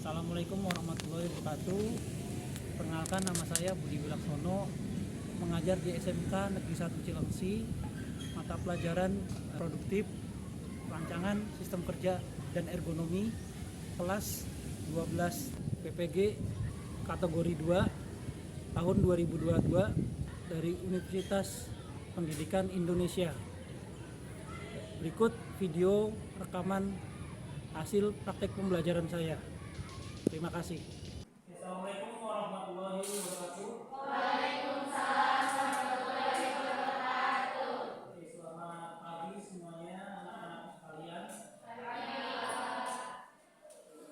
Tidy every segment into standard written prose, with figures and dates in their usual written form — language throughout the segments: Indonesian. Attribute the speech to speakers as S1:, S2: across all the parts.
S1: Assalamualaikum warahmatullahi wabarakatuh. Perkenalkan, nama saya Budi Wilaksono, mengajar di SMK Negeri 1 Cilengsi, mata pelajaran produktif, perancangan sistem kerja dan ergonomi, kelas 12 PPG kategori 2 tahun 2022 dari Universitas Pendidikan Indonesia. Berikut video rekaman hasil praktek pembelajaran saya. Terima kasih. Assalamualaikum warahmatullahi wabarakatuh.
S2: Waalaikumsalam warahmatullahi wabarakatuh.
S1: Oke, selamat pagi semuanya anak-anak sekalian.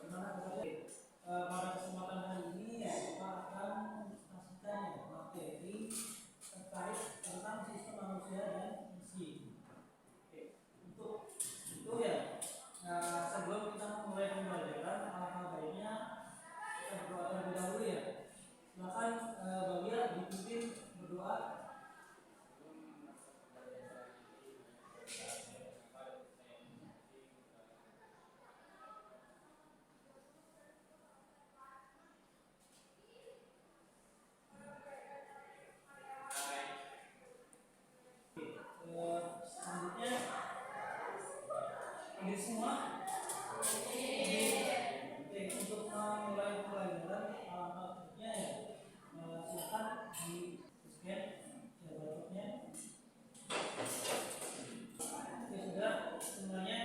S1: Gimana kabarnya? Pada kesempatan hari ini kita akan menyaksikan materi terkait tentang sistem manusia dan mesin. Oke, untuk itu sebelum kita memulai pembelajaran, alangkah baiknya kita berdoa terlebih dahulu ya. Silakan Bagia dipimpin berdoa. Selanjutnya ini semua. Oke, untuk memulai pembelajaran alangkah baiknya silakan di scan barcode-nya. Oke, sudah semuanya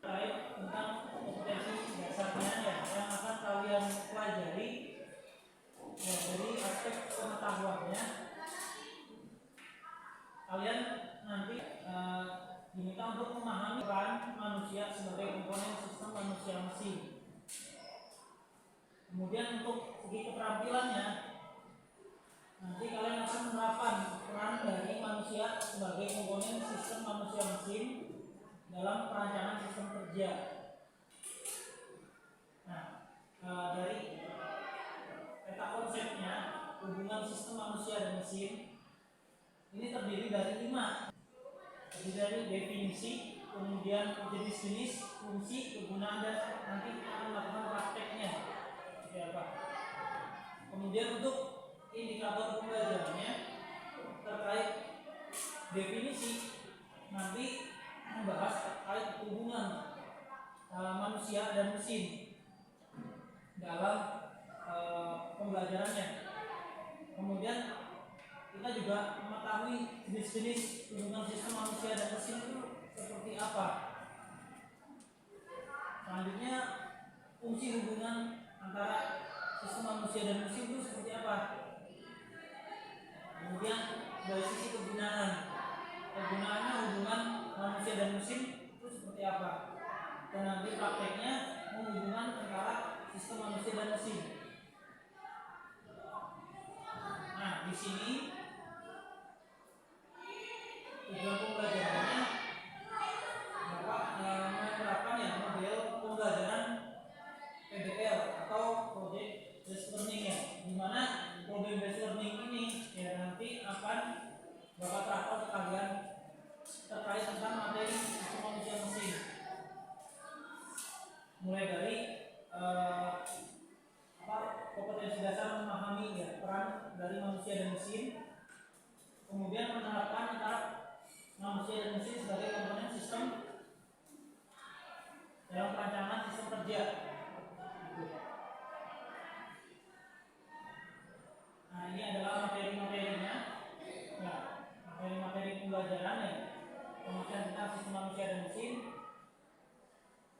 S1: terkait tentang kompetensi dasarnya yang akan kalian pelajari dari aspek pengetahuannya. Kalian nanti diminta untuk memahami peran manusia sebagai komponen sistem manusia mesin. Kemudian untuk segi keterampilannya, nanti kalian akan menerapkan peran dari manusia sebagai komponen sistem manusia mesin dalam perancangan sistem kerja. Nah, dari peta konsepnya hubungan sistem manusia dan mesin ini terdiri dari 5. Terdiri dari definisi, kemudian jenis-jenis, fungsi, kegunaan, dan nanti kita akan melakukan prakteknya seperti apa. Kemudian untuk indikator pembelajarannya terkait definisi, nanti membahas terkait hubungan manusia dan mesin dalam pembelajarannya. Kemudian kita juga mengetahui jenis-jenis hubungan sistem manusia dan mesin itu seperti apa. Selanjutnya, fungsi hubungan antara sistem manusia dan mesin itu seperti apa. Kemudian dari sisi kegunaannya hubungan manusia dan mesin itu seperti apa. Dan nanti prakteknya menghubungkan antara sistem manusia dan mesin. Nah, di sini tujuan pembelajarannya Bapak menerapkan model pembelajaran PBL atau Project Based Learning di mana Project Based Learning ini nanti akan Bapak terapkan ke kalian terkait tentang materi sistem manusia mesin. Mulai dari kompetensi dasar memahami peran dari manusia dan mesin, kemudian menerapkan antara manusia dan mesin sebagai komponen sistem dalam perancangan sistem kerja. Nah, ini adalah materi-materinya. Nah, materi-materi pembelajaran pengertian tentang sistem manusia dan mesin,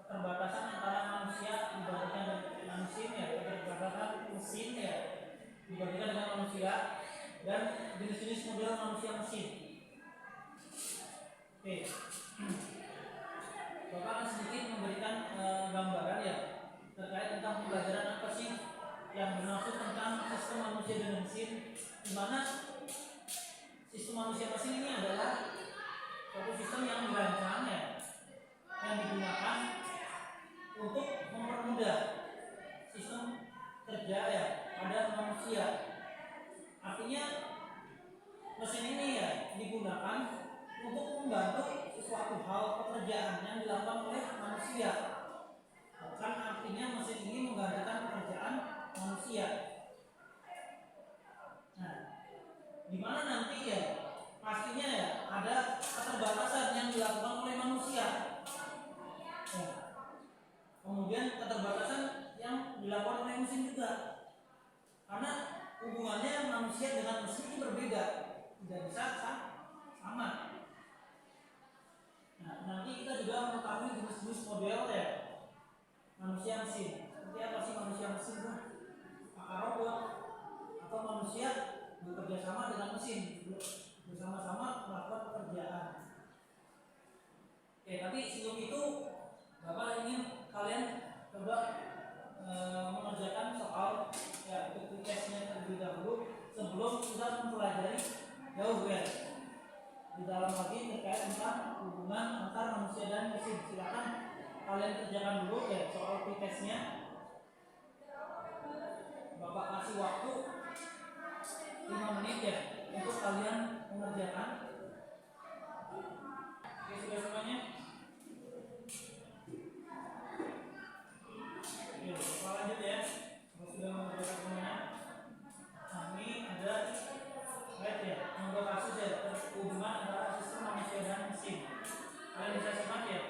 S1: keterbatasan antara manusia dibandingkan dengan mesin keterbatasan mesin dibandingkan dengan manusia, dan jenis-jenis model manusia mesin. Oke, Bapak akan sedikit memberikan gambaran terkait tentang pembelajaran apa sih yang dimaksud tentang sistem manusia dan mesin, di mana sistem manusia mesin ini adalah suatu sistem yang dirancang yang digunakan untuk mempermudah sistem kerja pada manusia. Artinya mesin ini digunakan untuk membantu suatu hal pekerjaan yang dilakukan oleh manusia. kemudian keterbatasan yang dilakukan oleh mesin juga, karena hubungannya manusia dengan mesin itu berbeda, tidak bisa sama. Nah, nanti kita juga mengetahui jenis-jenis model ya manusia mesin. Seperti apa sih manusia mesin itu? Apakah robot atau manusia bekerja sama dengan mesin, bersama-sama melakukan pekerjaan. Oke, tapi sebelum itu Bapak ingin kalian coba mengerjakan soal ya tesnya terlebih dahulu sebelum kita mempelajari jauh ya di dalam lagi terkait tentang hubungan antar manusia dan mesin. Silakan kalian kerjakan dulu ya soal tesnya. Bapak kasih waktu 5 menit ya untuk kalian mengerjakan. Oke, sudah semuanya? Oke, Bapak lanjut ya. Kalau sudah mengerjakan semuanya. Nah, ini ada lihat ya, contoh kasus ya hubungan antara sistem manusia dan mesin. Kalian bisa simak ya.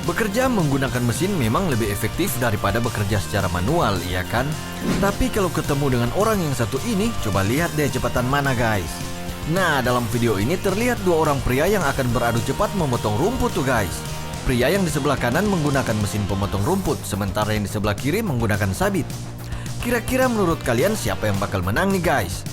S3: Bekerja menggunakan mesin memang lebih efektif daripada bekerja secara manual, ya kan? Tapi kalau ketemu dengan orang yang satu ini, coba lihat deh cepatan mana guys. Nah, dalam video ini terlihat dua orang pria yang akan beradu cepat memotong rumput tuh guys. Pria yang di sebelah kanan menggunakan mesin pemotong rumput, sementara yang di sebelah kiri menggunakan sabit. Kira-kira menurut kalian siapa yang bakal menang nih guys?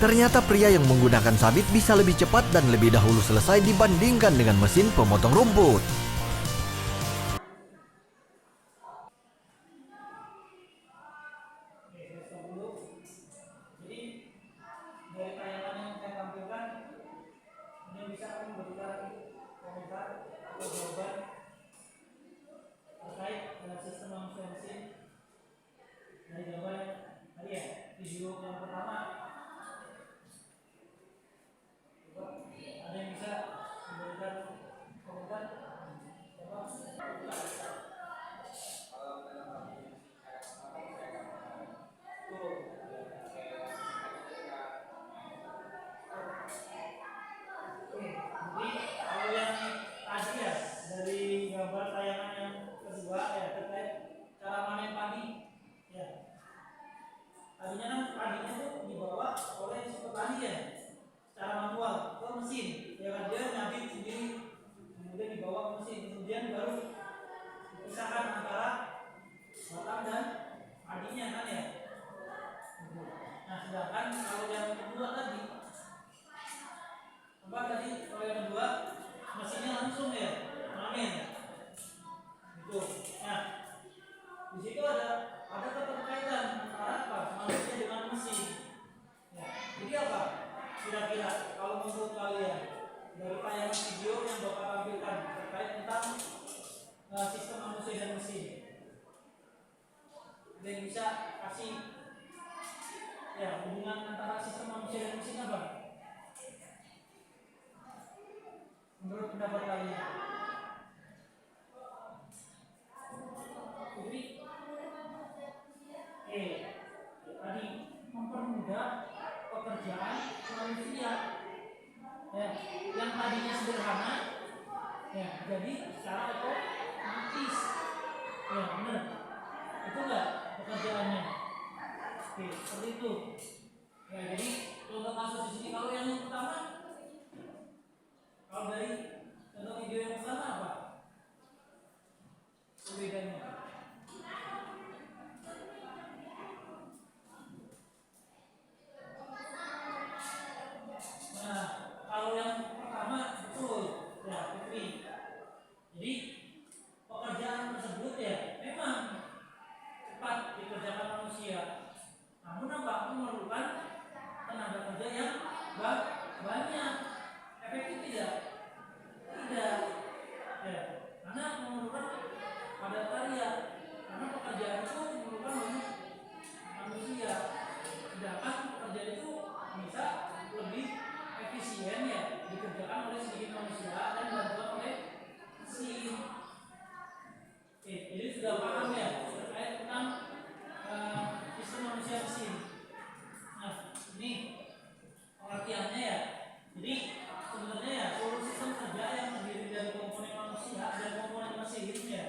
S3: Ternyata pria yang menggunakan sabit bisa lebih cepat dan lebih dahulu selesai dibandingkan dengan mesin pemotong rumput.
S1: Jadi dari tayangan yang saya tampilkan, ini bisa memberikan komentar atau jawaban terkait dengan sistem manusia mesin dari gambar tadi ya, video yang pertama. Coba, ada yang bisa memberikan komentar? Coba. Tuh. Oke, jadi kalau yang tadi ya dari gambar tayangan yang kedua ya terkait cara manen padi ya. Tadinya kan padinya tuh dibawa oleh si petani ya secara manual ke mesin, ya kan dia nyabit sendiri, kemudian dibawa ke mesin, kemudian baru dipisahkan antara batang dan padinya kan ya. Nah, sedangkan kalau yang kedua tadi apa tadi kalau yang kedua mesinnya langsung ya manen gitu. Nah, di situ ada keterkaitan antara apa manusia dengan mesin ya. Jadi apa kira-kira kalau menurut kalian dari tayangan video yang Bapak tampilkan terkait tentang sistem manusia dan mesin, ada yang bisa kasih ya hubungan antara sistem manusia dan mesin apa menurut pendapat kalian? Jadi tadi mempermudah pekerjaan manusia ya, yang tadinya sederhana ya jadi secara otomatis ya benar itu enggak pekerjaannya. Oke, seperti itu ya. Jadi contoh kasus di sini, kalau yang pertama, kalau dari contoh video yang pertama apa perbedaannya? Nah, kalau yang pertama betul ya Putri. Jadi pekerjaan tersebut ya memang cepat dikerjakan manusia, namun apa memerlukan tenaga kerja yang banyak. Efektif tidak? Tidak ya, karena memerlukan padat karya, karena pekerjaan itu memerlukan banyak manusia, sedangkan pekerjaan itu bisa lebih efisien ya dikerjakan oleh sedikit manusia dan dibantu oleh mesin. Oke, jadi sudah paham ya terkait tentang sistem manusia mesin. Nah, ini pengertiannya ya. Jadi sebenarnya ya seluruh sistem kerja yang terdiri dari komponen manusia dan komponen mesin ya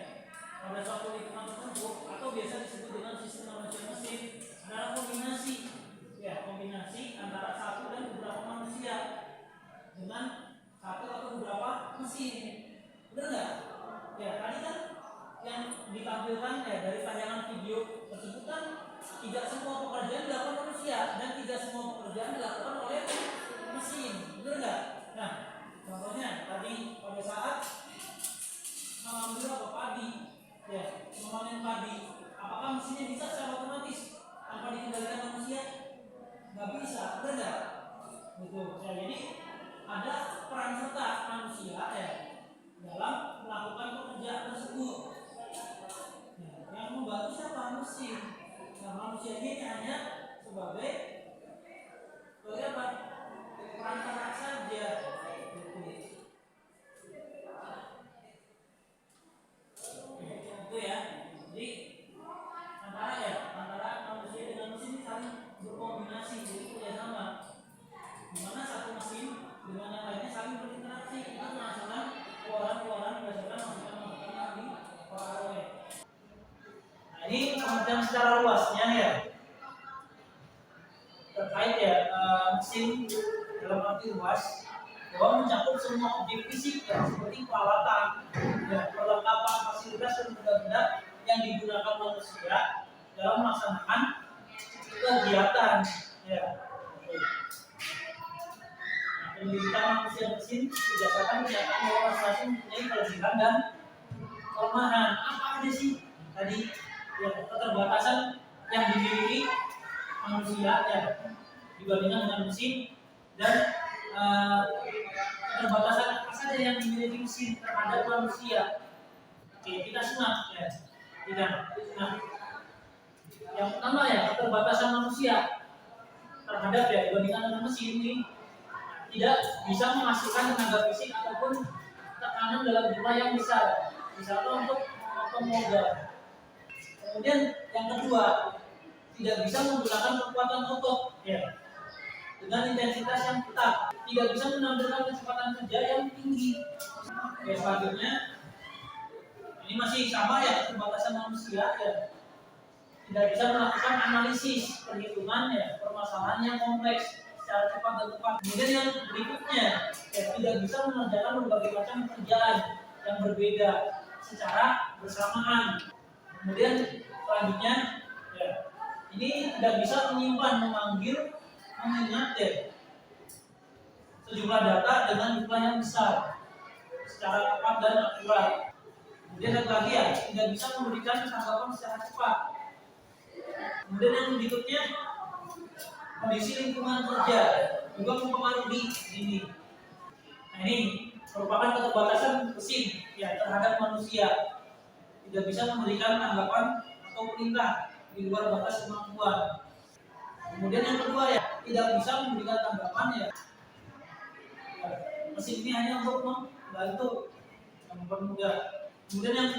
S1: pada suatu lingkungan tertentu atau biasa disebut dengan sistem manusia mesin adalah kombinasi ya, kombinasi antara satu dan beberapa manusia dengan satu atau beberapa mesin. Benar nggak? Ya tadi kan yang ditampilkan ya dari tayangan video tersebut kan tidak semua pekerjaan dilakukan manusia dan tidak semua pekerjaan dilakukan oleh mesin. Benar nggak? Nah, contohnya tadi pada saat mengambil apa padi, ya memanen padi, apakah mesinnya bisa secara otomatis tanpa dikendalikan manusia? Nggak bisa, benar nggak? Betul. Ya, jadi ada peran serta manusia ya dalam melakukan pekerjaan tersebut. Nah, yang membantu siapa? Mesin. Nah, manusia ini hanya sebagai apa? Perantara saja. Itu ya. Jadi antara manusia dengan mesin saling berkombinasi, jadi kerjasama. Di mana satu mesin dengan yang lainnya saling berinteraksi untuk menghasilkan keluaran berdasarkan masukan-masukan yang diperoleh. Nah, ini pengertian secara luasnya ya terkait ya mesin dalam arti luas bahwa mencakup semua objek fisik ya, seperti peralatan, ya, perlengkapan, fasilitas dan benda-benda yang digunakan manusia dalam melaksanakan kegiatan. Ya. Nah, pendidikan manusia mesin berdasarkan kenyataan bahwa masing-masing mempunyai kelebihan dan kelemahan. Apa aja sih tadi ya, keterbatasan yang dimiliki manusia ya dibandingkan dengan mesin, dan keterbatasan apa saja yang dimiliki mesin terhadap manusia. Oke, kita simak ya. Nah, yang pertama ya keterbatasan manusia terhadap ya dibandingkan dengan mesin ini tidak bisa menghasilkan tenaga fisik ataupun tekanan dalam jumlah yang besar, misalnya untuk memotong modal. Kemudian yang kedua, tidak bisa menggunakan kekuatan otot ya dengan intensitas yang ketat, tidak bisa menampilkan kecepatan kerja yang tinggi. Oke, selanjutnya ini masih sama ya keterbatasan manusia ya, tidak bisa melakukan analisis perhitungan ya permasalahan yang kompleks secara cepat dan tepat. Kemudian yang berikutnya ya, tidak bisa mengerjakan berbagai macam pekerjaan yang berbeda secara bersamaan. Kemudian selanjutnya ya, ini tidak bisa menyimpan, memanggil, mengingat ya, sejumlah data dengan jumlah yang besar secara tepat dan akurat. Kemudian satu lagi ya, tidak bisa memberikan tanggapan secara cepat. Kemudian yang berikutnya, kondisi lingkungan kerja juga mempengaruhi ini. Nah, ini merupakan keterbatasan mesin ya terhadap manusia, tidak bisa memberikan tanggapan atau perintah di luar batas kemampuan. Kemudian yang kedua ya, tidak bisa memberikan tanggapan ya. Mesin ini hanya untuk membantu, mempermudah. Kemudian yang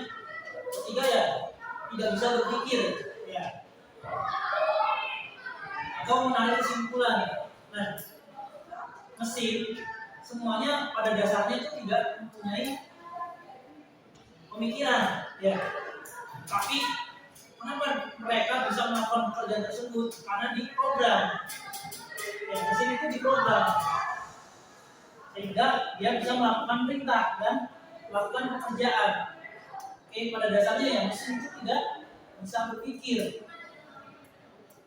S1: ketiga ya, tidak bisa berpikir ya, atau menarik kesimpulan Nah, mesin semuanya pada dasarnya itu tidak mempunyai pemikiran, ya. Tapi kenapa mereka bisa melakukan pekerjaan tersebut? Karena diprogram. Ya, mesin itu diprogram sehingga dia bisa melakukan perintah dan melakukan pekerjaan. Oke, pada dasarnya ya mesin itu tidak bisa berpikir.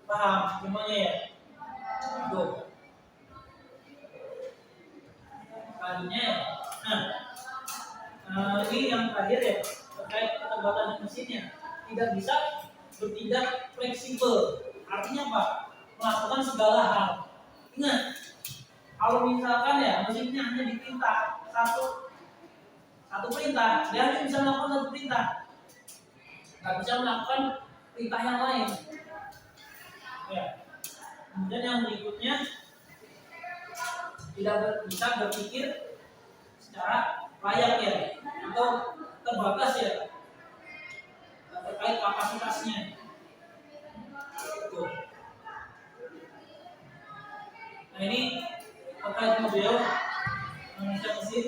S1: Paham semuanya ya? Tuh. Selanjutnya ya. Ini yang terakhir ya, terkait keterbatasan mesinnya, tidak bisa bertindak fleksibel. Artinya apa? Melakukan segala hal. Ingat, kalau misalkan ya mesinnya hanya diperintah satu perintah, dia hanya bisa melakukan satu perintah, nggak bisa melakukan perintah yang lain. Ya. Kemudian yang berikutnya, tidak bisa berpikir secara layak ya, atau terbatas ya, terkait kapasitasnya. Tuh. Nah ini terkait model manusia mesin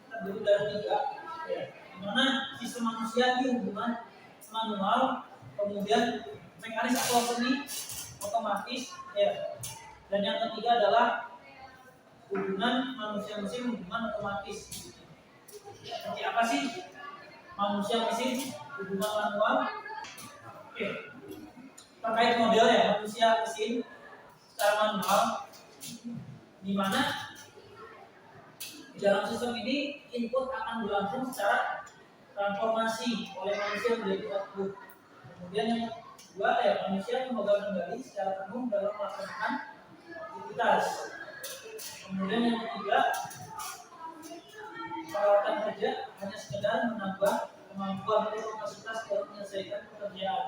S1: terdiri dari 3 ya, dimana sistem manusia di hubungan manual, kemudian mekanis atau semi otomatis ya, dan yang ketiga adalah hubungan manusia mesin hubungan otomatis. Seperti apa sih manusia mesin hubungan manual? Oke, terkait model ya manusia mesin secara manual, di mana di dalam sistem ini input akan berlangsung secara transformasi oleh manusia menjadi output. Kemudian yang kedua ya manusia memegang kendali secara penuh dalam melaksanakan aktivitas. Kemudian yang ketiga, peralatan kerja hanya sekedar menambah kemampuan atau kapasitas dalam menyelesaikan pekerjaan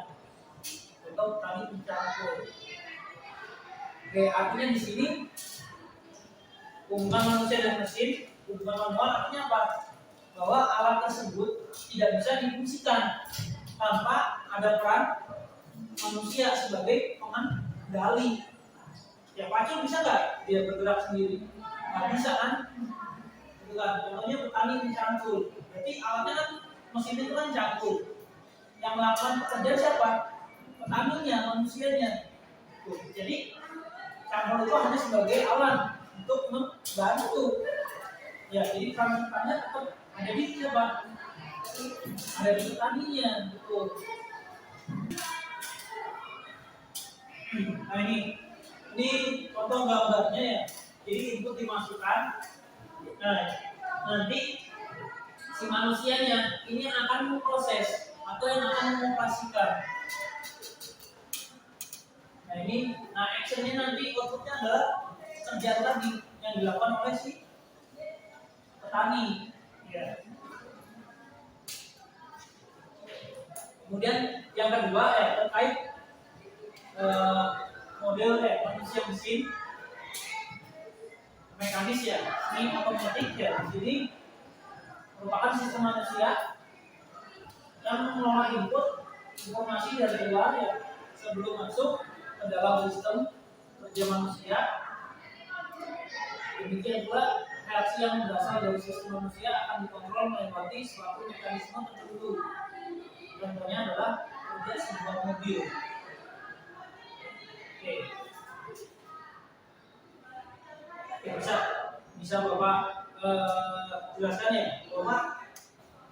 S1: atau tadi mencampur. Oke, artinya di sini hubungan manusia dan mesin, hubungan manual artinya apa? Bahwa alat tersebut tidak bisa difungsikan tanpa ada peran manusia sebagai pengendali. Ya pacul bisa nggak dia bergerak sendiri? Nggak bisa kan? Itu kan. Contohnya petani mencangkul. Berarti alatnya kan mesin itu kan cangkul. Yang melakukan pekerjaan siapa? Petaninya, manusianya. Tuh. Jadi cangkul itu hanya sebagai alat untuk membantu. Ya, jadi peran-perannya tetap ada di siapa? Ada di petaninya, betul. Nah ini contoh gambarnya ya. Jadi input dimasukkan. Nah, nanti si manusianya ini yang akan memproses atau yang akan mengoperasikan. Nah actionnya nanti outputnya adalah kerjaan tadi yang dilakukan oleh si petani. Ya. Kemudian yang kedua ya terkait model manusia mesin mekanis ya, ini otomatis ya. Di sini merupakan sistem manusia yang mengelola input informasi dari luar ya sebelum masuk ke dalam sistem kerja manusia. Demikian pula reaksi yang berasal dari sistem manusia akan dikontrol melewati suatu mekanisme tertentu. Contohnya adalah kerja sebuah mobil. Oke. Ya, bisa Bapak jelaskan ya bahwa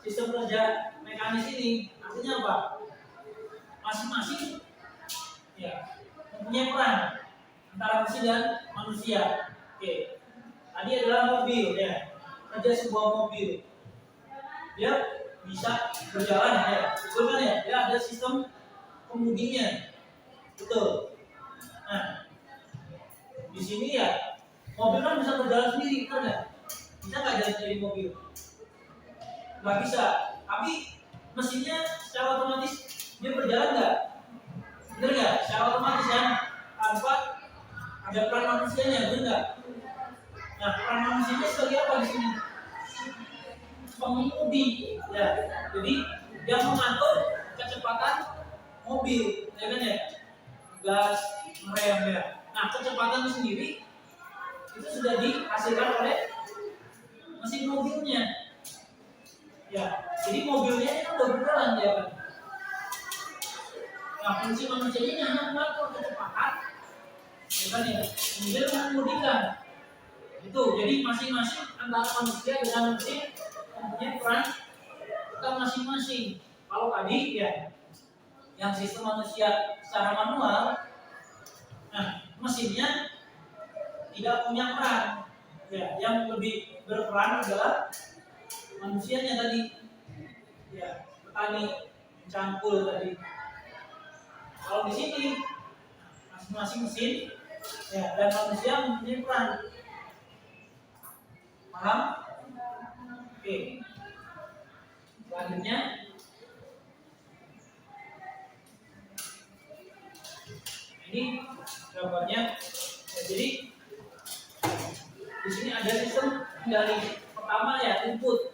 S1: sistem kerja mekanis ini artinya apa? Masing-masing ya mempunyai peran antara mesin dan manusia. Oke. Tadi adalah mobil ya, kerja sebuah mobil. Dia bisa berjalan ya, betul kan ya? Dia ada sistem kemudinya, betul. Nah, di sini ya mobil kan bisa berjalan sendiri, kan ya? Bisa nggak jalan sendiri mobil? Nggak bisa. Tapi mesinnya secara otomatis dia berjalan nggak? Bener nggak? Secara otomatis kan, tanpa ada peran manusianya, bener nggak? Nah, peran manusianya sebagai apa di sini? Pengemudi, ya. Jadi dia mengatur kecepatan mobil, ya kan ya? Gas, rem ya. Nah, kecepatan sendiri itu sudah dihasilkan oleh mesin mobilnya. Ya, jadi mobilnya ini kan udah berjalan ya kan. Nah, fungsi manusia ini hanya mengatur kecepatan, ya kan ya. Kemudian mengemudikan. Itu, jadi masing-masing antara manusia dengan mesin mempunyai peran kita masing-masing. Kalau tadi ya, yang sistem manusia secara manual, nah mesinnya tidak punya peran. Ya, yang lebih berperan adalah manusianya tadi. Ya, petani mencangkul tadi. Kalau di sini masing-masing mesin ya dan manusia mempunyai peran. Paham? Oke. Selanjutnya ini gambarnya. Ya, jadi di sini ada sistem kendali. Pertama ya input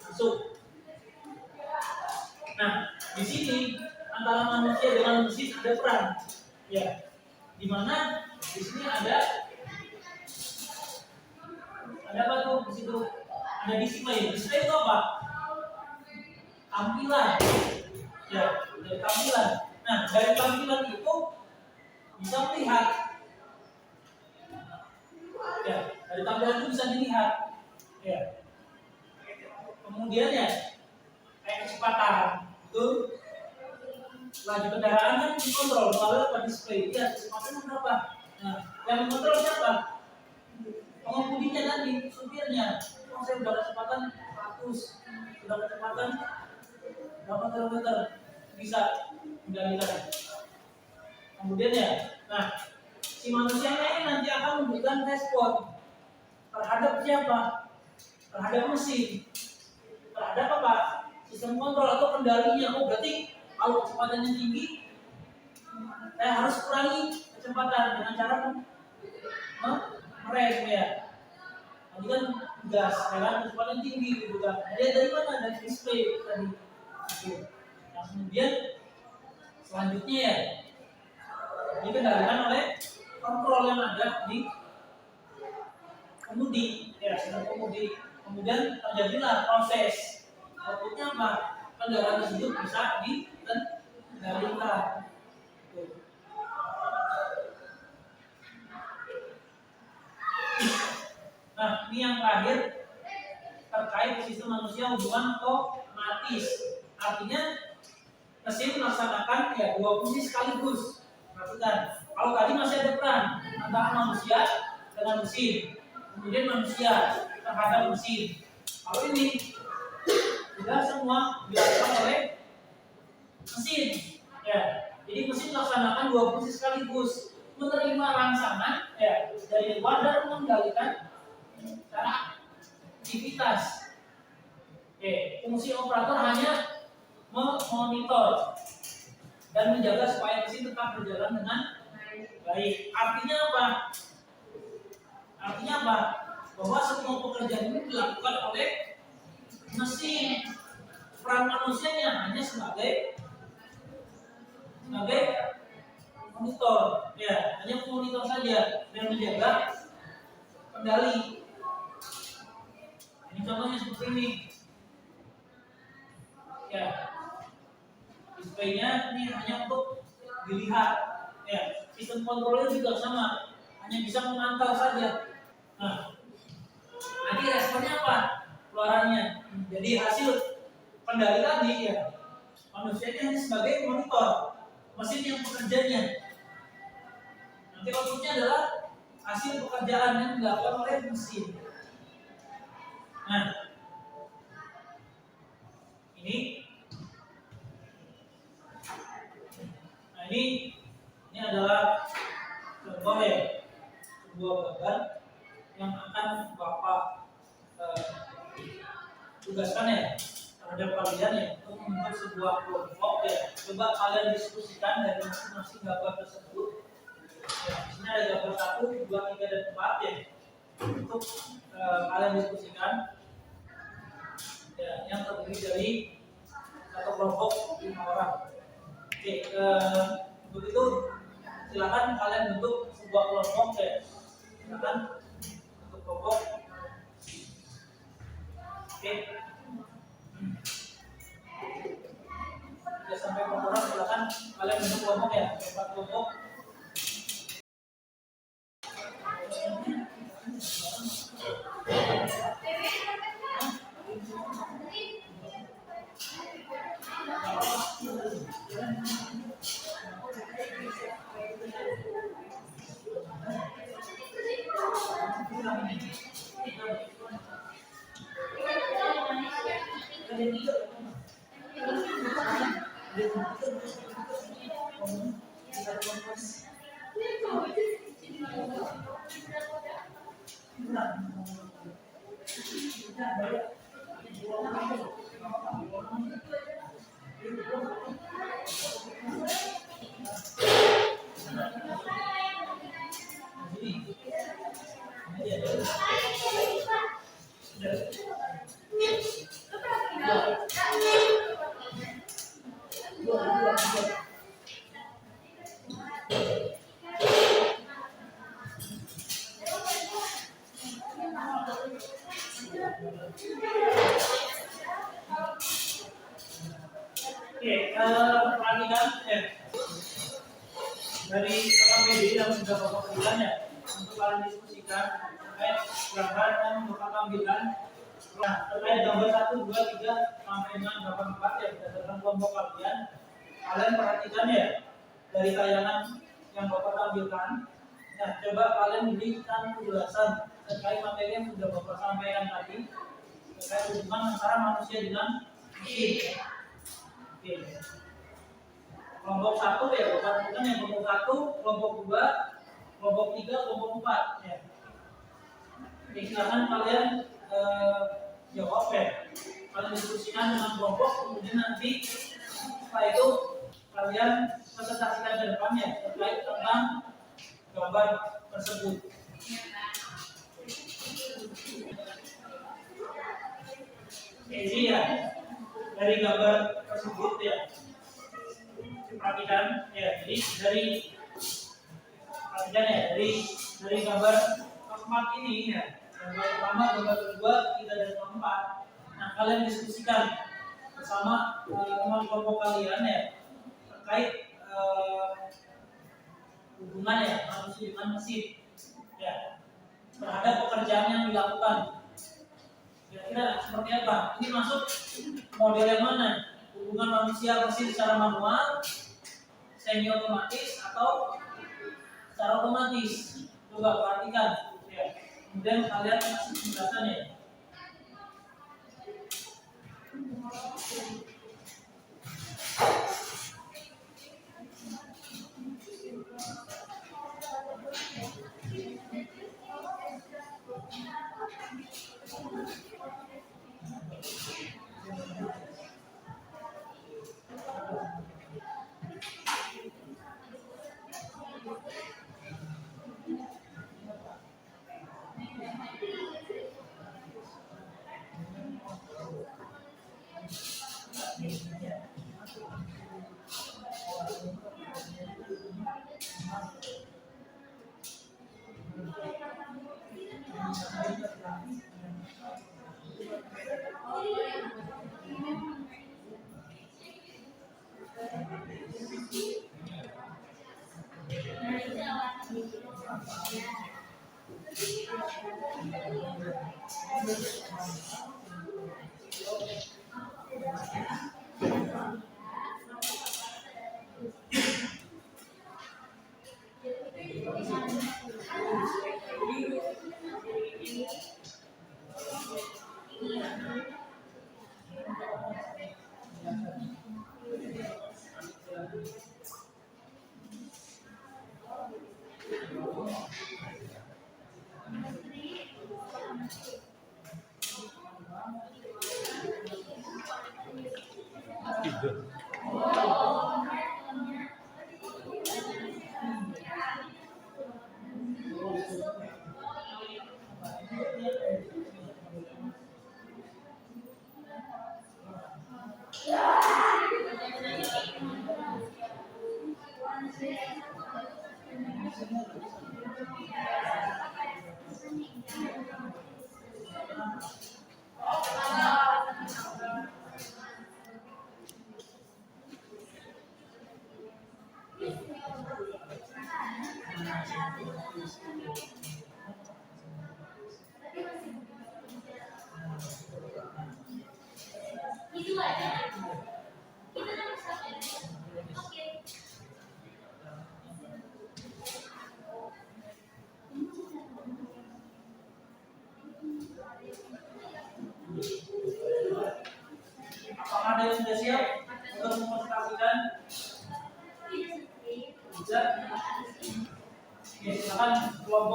S1: masuk. Nah, di sini antara manusia dengan mesin ada peran. Ya, di mana di sini ada apa tuh di situ? Ada display. Display itu apa? Tampilan. Ya, dari tampilan. Nah, dari tampilan itu bisa melihat. Ya, dari tampilan itu bisa dilihat. Ya. Kemudian ya, kayak kecepatan itu laju kendaraan kan dikontrol melalui apa display. Ya, kecepatannya berapa? Nah, yang mengontrol siapa? Pengemudinya tadi, supirnya. Oh, saya udah kecepatan 100, udah kecepatan berapa kilometer bisa kendalikan. Kemudian ya, nah si manusianya ini nanti akan memberikan respon terhadap siapa? Terhadap mesin, terhadap apa? Sistem kontrol atau kendalinya. Oh berarti kalau kecepatannya tinggi, saya harus kurangi kecepatan dengan cara merem ya. Tadi kan gas, ya kan kecepatan tinggi gitu kan. Dia dari mana? Dari display tadi. Nah, kemudian selanjutnya ya dikendalikan oleh kontrol yang ada di kemudi, ya sistem kemudi. Kemudian terjadilah proses outputnya apa? Kendaraan tersebut bisa dikendalikan. Nah, ini yang terakhir terkait sistem manusia hubungan otomatis. Artinya mesin melaksanakan ya dua fungsi sekaligus. Perhatikan, kalau tadi masih ada peran antara manusia dengan mesin, kemudian manusia terhadap mesin. Kalau ini sudah semua dilakukan oleh mesin. Ya, jadi mesin melaksanakan dua fungsi sekaligus, menerima rangsangan ya dari luar dan mengendalikan cara aktivitas. Oke, fungsi operator hanya memonitor dan menjaga supaya mesin tetap berjalan dengan baik. Artinya apa? Artinya apa? Bahwa semua pekerjaan ini dilakukan oleh mesin. Peran manusianya hanya sebagai monitor, ya, hanya monitor saja dan menjaga kendali. Ini contohnya seperti ini. Ya, displaynya ini hanya untuk dilihat. Ya, sistem kontrolnya juga sama, hanya bisa memantau saja. Nah, nanti responnya apa? Keluarannya. Jadi hasil kendali tadi ya, manusianya hanya sebagai monitor, mesin yang pekerjanya. Nanti outputnya adalah hasil pekerjaan yang dilakukan oleh mesin. Nah, ini adalah contoh ya, sebuah gambar yang akan Bapak tugaskan ya terhadap kalian ya untuk membuat sebuah kelompok ya. Coba kalian diskusikan dari masing-masing gambar tersebut. Ya, di sini ada gambar 1, 2, 3, dan 4 ya. Untuk kalian diskusikan ya, yang terdiri dari satu kelompok 5 orang. Oke, untuk itu silakan kalian bentuk sebuah kelompok ya. silakan untuk kelompok. Oke. 3 sampai 4 orang silakan kalian bentuk kelompok ya, 4 kelompok. Perhatikan dari KPD yang sudah Bapak berikan ya, untuk kalian diskusikan terkait gambar dan Bapak tampilkan. Nah, terkait gambar 1, 2, 3 sampai dengan 8, 4 ya, berdasarkan kelompok kalian perhatikan ya dari tayangan yang Bapak tampilkan. Nah, coba kalian berikan penjelasan terkait materi yang sudah Bapak sampaikan tadi terkait hubungan antara manusia dengan mesin. Oke. Kelompok 1 ya, Bapak sebutkan yang kelompok 1, kelompok 2, kelompok 3, kelompok 4 ya. Oke, silakan kalian jawab ya. Kalian diskusikan dengan kelompok, kemudian nanti setelah itu kalian presentasikan ke depannya terkait tentang gambar tersebut. Jadi ya, dari gambar tersebut ya, perhatikan ya, jadi dari gambar keempat ini ya, gambar pertama, gambar kedua, 3 dan 4. Nah, kalian diskusikan bersama teman kelompok kalian ya terkait hubungan ya manusia dengan mesin ya terhadap pekerjaan yang dilakukan. Kira-kira seperti apa? Ini masuk model yang mana? Hubungan manusia mesin secara manual, semi otomatis atau secara otomatis? Coba perhatikan ya. Kemudian kalian kasih penjelasan ya.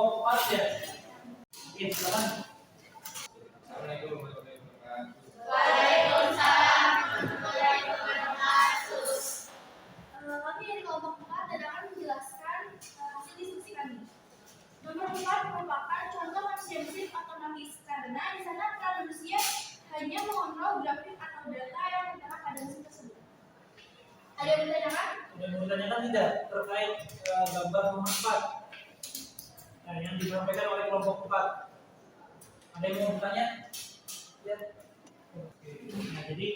S1: kelompok 4 ya. Oke, silakan.
S4: Assalamualaikum warahmatullahi wabarakatuh.
S2: Waalaikumsalam warahmatullahi wabarakatuh.
S5: Kami dari kelompok 4 dan akan menjelaskan hasil diskusi kami. Nomor 4 merupakan contoh manusia mesin otomatis karena di sana peran manusia hanya mengontrol grafik atau data yang tertera pada mesin tersebut. Ada yang bertanyakan?
S1: Ada yang bertanyakan tidak terkait gambar nomor 4 nah, yang disampaikan oleh kelompok 4? Ada yang mau bertanya? Ya. Oke. Nah, jadi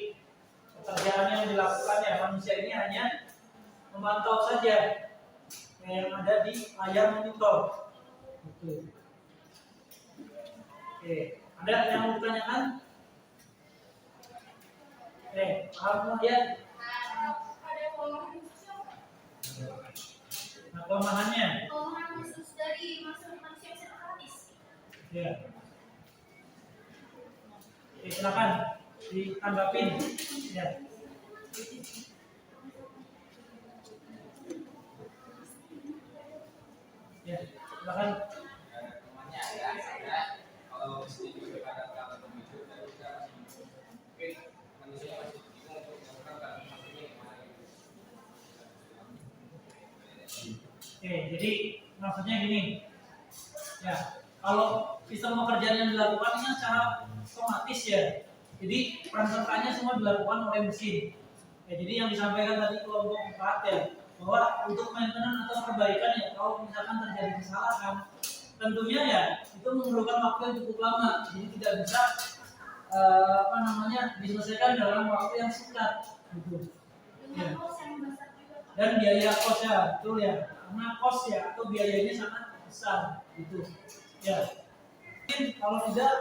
S1: pekerjaan yang dilakukan ya manusia ini hanya memantau saja yang ada di layar monitor. Gitu. Oke, ada yang mau bertanyakan? Oke, paham semua ya?
S5: Ada kelemahan khusus apa?
S1: Nah, kelemahannya?
S5: Kelemahan khusus dari manusia mesin otomatis.
S1: Ya. Oke, silakan ditanggapin. Ya. Ya, silakan.
S4: Temannya ada kalau mesin itu berkata atau begitu dan kita masih mungkin manusia masih bingung untuk melakukan maksudnya gimana gitu.
S1: Oke, jadi maksudnya gini. Ya, kalau sistem pekerjaan yang dilakukan ini secara otomatis ya. Jadi peran sertanya semua dilakukan oleh mesin. Ya, jadi yang disampaikan tadi kelompok 4 ya, bahwa untuk maintenance atau perbaikan ya kalau misalkan terjadi kesalahan, tentunya ya itu memerlukan waktu yang cukup lama. Jadi tidak bisa diselesaikan dalam waktu yang singkat gitu. Ya.
S5: Dengan kos yang besar juga.
S1: Dan biaya kos ya, betul ya, karena kos ya atau biayanya sangat besar gitu ya. Mungkin kalau tidak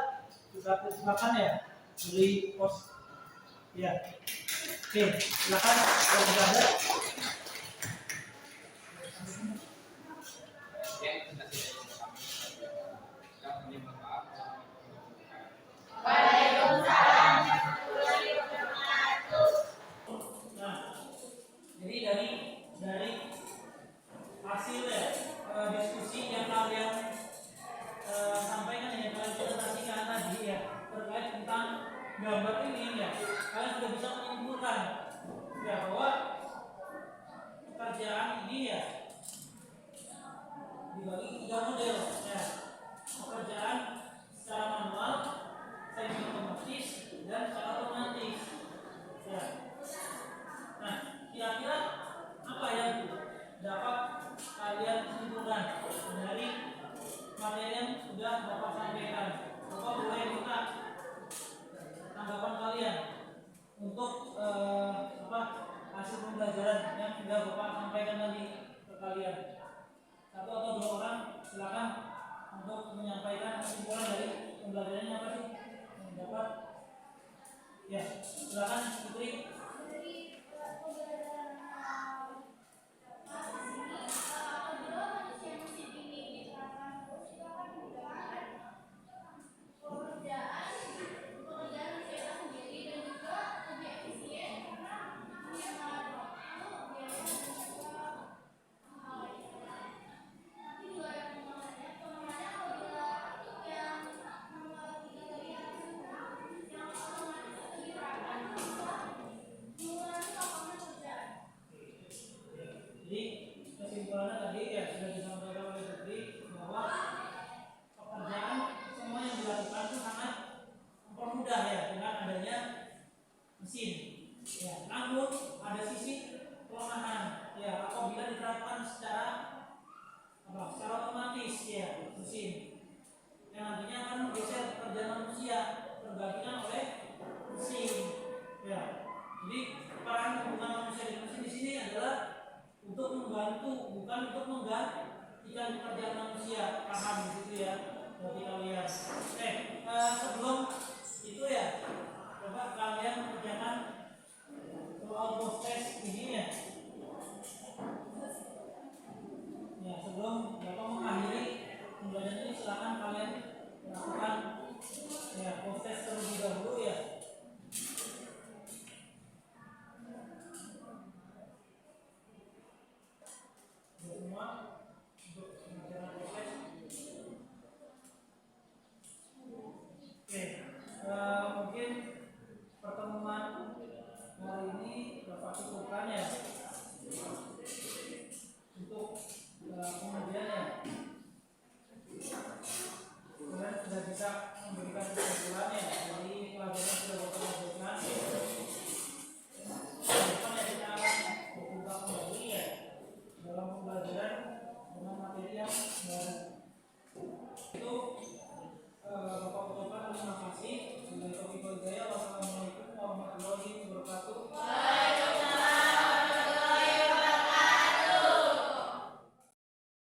S1: kita silakan ya beli kos ya. Oke, silakan kalau tidak ada.
S4: Sekian presentasi dari kami. Kita menyebut maaf.
S2: Waalaikumsalam warahmatullahi wabarakatuh.
S1: Nah, jadi dari hasil ya diskusi yang kalian sampaikan yang kalian presentasikan tadi ya terkait tentang gambar ini ya, kalian sudah bisa menyimpulkan ya bahwa pekerjaan ini ya dibagi 3 model ya, pekerjaan secara manual, semi otomatis, dan secara otomatis ya. Nah, kira-kira apa yang dapat kalian simpulkan dari materi yang sudah Bapak sampaikan? Bapak boleh minta tanggapan kalian untuk hasil pembelajaran yang sudah Bapak sampaikan tadi ke kalian. 1 atau 2 orang silakan untuk menyampaikan kesimpulan dari pembelajarannya apa sih yang dapat. Ya, silakan Putri. Jadi kesimpulannya tadi ya sudah disampaikan oleh Putri bahwa pekerjaan semua yang dilakukan itu sangat mempermudah ya dengan adanya mesin. Ya, namun ada sisi kelemahan ya apabila diterapkan secara otomatis ya mesin yang nantinya akan menggeser pekerjaan manusia tergantikan oleh mesin. Ya, jadi peran hubungan manusia dan mesin di sini adalah untuk membantu bukan untuk menggantikan pekerjaan manusia, paham gitu ya. Berarti